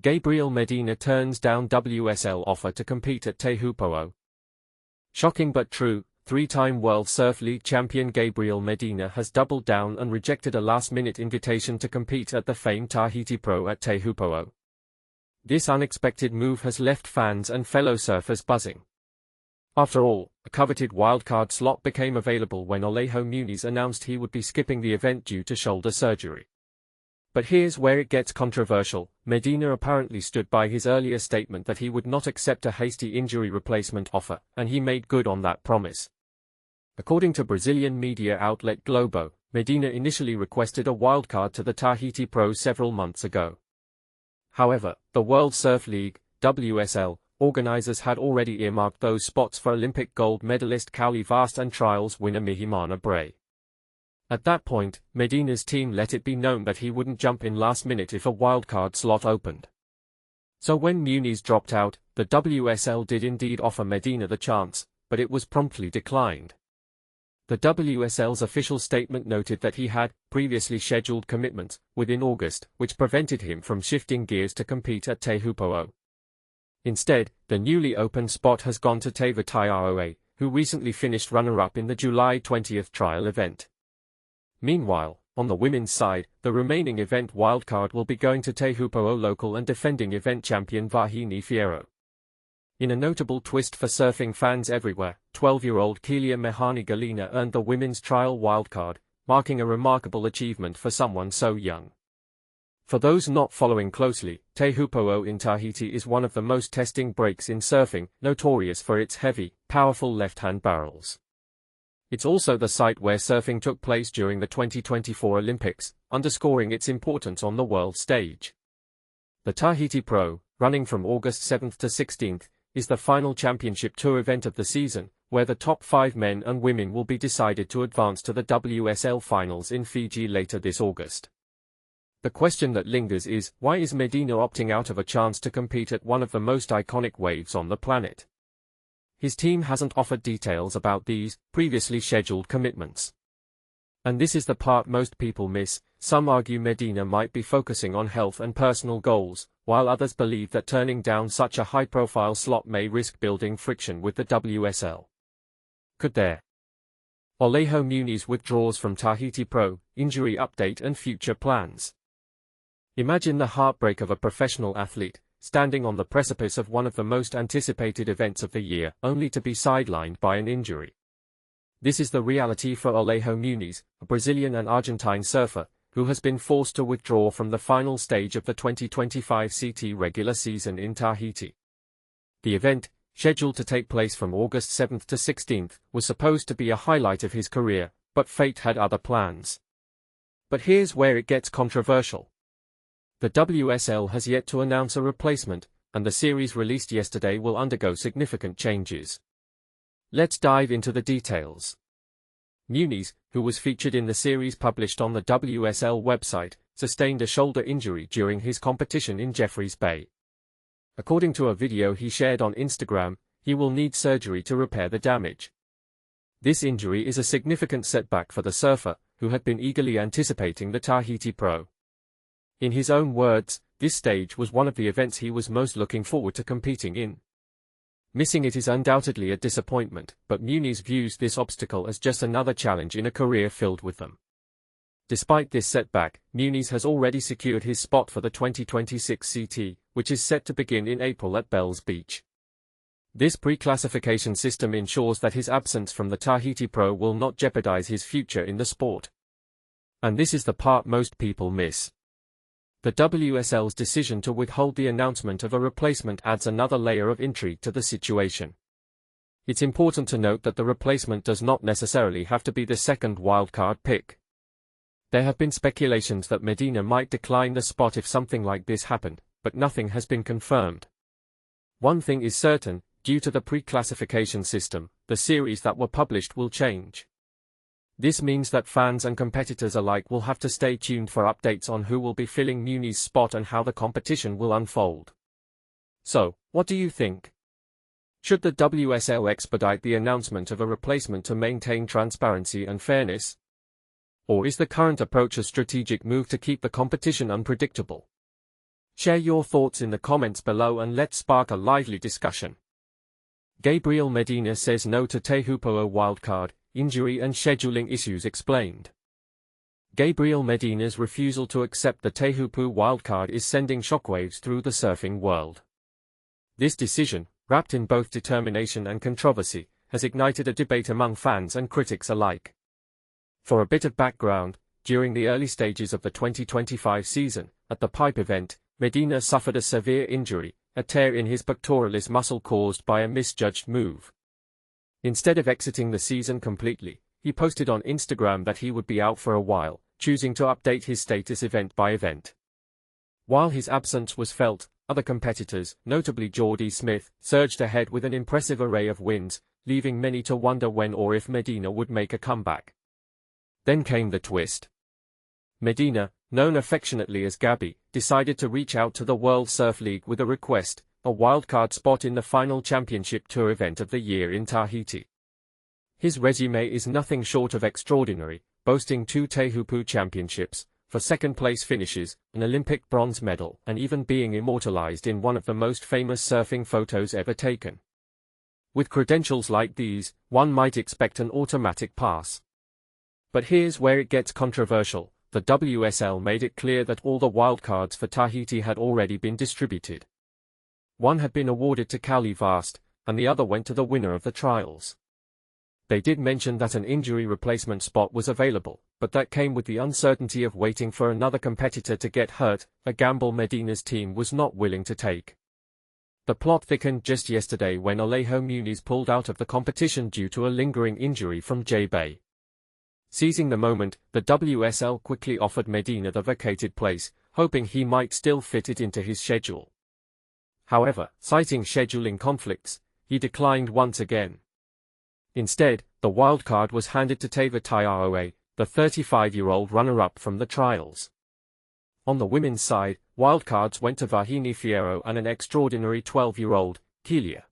Gabriel Medina turns down WSL offer to compete at Teahupo'o. Shocking but true, three-time World Surf League champion Gabriel Medina has doubled down and rejected a last-minute invitation to compete at the famed Tahiti Pro at Teahupo'o. This unexpected move has left fans and fellow surfers buzzing. After all, a coveted wildcard slot became available when Alejo Muniz announced he would be skipping the event due to shoulder surgery. But here's where it gets controversial. Medina apparently stood by his earlier statement that he would not accept a hasty injury replacement offer, and he made good on that promise. According to Brazilian media outlet Globo, Medina initially requested a wildcard to the Tahiti Pro several months ago. However, the World Surf League, WSL, organizers had already earmarked those spots for Olympic gold medalist Kauli Vast and trials winner Mihimana Bray. At that point, Medina's team let it be known that he wouldn't jump in last minute if a wildcard slot opened. So when Muñiz dropped out, the WSL did indeed offer Medina the chance, but it was promptly declined. The WSL's official statement noted that he had previously scheduled commitments within August, which prevented him from shifting gears to compete at Teahupo'o. Instead, the newly opened spot has gone to Teiva Tairoa, who recently finished runner-up in the July 20th trial event. Meanwhile, on the women's side, the remaining event wildcard will be going to Teahupo'o local and defending event champion Vahine Fierro. In a notable twist for surfing fans everywhere, 12-year-old Kelia Mehani Galina earned the women's trial wildcard, marking a remarkable achievement for someone so young. For those not following closely, Teahupo'o in Tahiti is one of the most testing breaks in surfing, notorious for its heavy, powerful left-hand barrels. It's also the site where surfing took place during the 2024 Olympics, underscoring its importance on the world stage. The Tahiti Pro, running from August 7th to 16th, is the final championship tour event of the season, where the top 5 men and women will be decided to advance to the WSL finals in Fiji later this August. The question that lingers is, why is Medina opting out of a chance to compete at one of the most iconic waves on the planet? His team hasn't offered details about these previously scheduled commitments. And this is the part most people miss. Some argue Medina might be focusing on health and personal goals, while others believe that turning down such a high-profile slot may risk building friction with the WSL. Could there? Alejo Muniz withdraws from Tahiti Pro, injury update and future plans. Imagine the heartbreak of a professional athlete, standing on the precipice of one of the most anticipated events of the year, only to be sidelined by an injury. This is the reality for Alejo Muniz, a Brazilian and Argentine surfer, who has been forced to withdraw from the final stage of the 2025 CT regular season in Tahiti. The event, scheduled to take place from August 7th to 16th, was supposed to be a highlight of his career, but fate had other plans. But here's where it gets controversial. The WSL has yet to announce a replacement, and the series released yesterday will undergo significant changes. Let's dive into the details. Muñiz, who was featured in the series published on the WSL website, sustained a shoulder injury during his competition in Jeffreys Bay. According to a video he shared on Instagram, he will need surgery to repair the damage. This injury is a significant setback for the surfer, who had been eagerly anticipating the Tahiti Pro. In his own words, this stage was one of the events he was most looking forward to competing in. Missing it is undoubtedly a disappointment, but Muñiz views this obstacle as just another challenge in a career filled with them. Despite this setback, Muñiz has already secured his spot for the 2026 CT, which is set to begin in April at Bells Beach. This pre-classification system ensures that his absence from the Tahiti Pro will not jeopardize his future in the sport. And this is the part most people miss. The WSL's decision to withhold the announcement of a replacement adds another layer of intrigue to the situation. It's important to note that the replacement does not necessarily have to be the second wildcard pick. There have been speculations that Medina might decline the spot if something like this happened, but nothing has been confirmed. One thing is certain, due to the pre-classification system, the series that were published will change. This means that fans and competitors alike will have to stay tuned for updates on who will be filling Muñiz's spot and how the competition will unfold. So, what do you think? Should the WSL expedite the announcement of a replacement to maintain transparency and fairness? Or is the current approach a strategic move to keep the competition unpredictable? Share your thoughts in the comments below and let's spark a lively discussion. Gabriel Medina says no to Teahupo'o wildcard, injury and scheduling issues explained. Gabriel Medina's refusal to accept the Teahupo'o wildcard is sending shockwaves through the surfing world. This decision, wrapped in both determination and controversy, has ignited a debate among fans and critics alike. For a bit of background, during the early stages of the 2025 season, at the pipe event, Medina suffered a severe injury, a tear in his pectoralis muscle caused by a misjudged move. Instead of exiting the season completely, he posted on Instagram that he would be out for a while, choosing to update his status event by event. While his absence was felt, other competitors, notably Jordy Smith, surged ahead with an impressive array of wins, leaving many to wonder when or if Medina would make a comeback. Then came the twist. Medina, known affectionately as Gabby, decided to reach out to the World Surf League with a request, a wildcard spot in the final championship tour event of the year in Tahiti. His resume is nothing short of extraordinary, boasting 2 Teahupo'o championships, for second-place finishes, an Olympic bronze medal, and even being immortalized in one of the most famous surfing photos ever taken. With credentials like these, one might expect an automatic pass. But here's where it gets controversial. The WSL made it clear that all the wildcards for Tahiti had already been distributed. One had been awarded to Cali Vast, and the other went to the winner of the trials. They did mention that an injury replacement spot was available, but that came with the uncertainty of waiting for another competitor to get hurt, a gamble Medina's team was not willing to take. The plot thickened just yesterday when Alejo Muniz pulled out of the competition due to a lingering injury from J-Bay. Seizing the moment, the WSL quickly offered Medina the vacated place, hoping he might still fit it into his schedule. However, citing scheduling conflicts, he declined once again. Instead, the wildcard was handed to Teiva Tairoa, the 35-year-old runner-up from the trials. On the women's side, wildcards went to Vahini Fierro and an extraordinary 12-year-old, Kelia.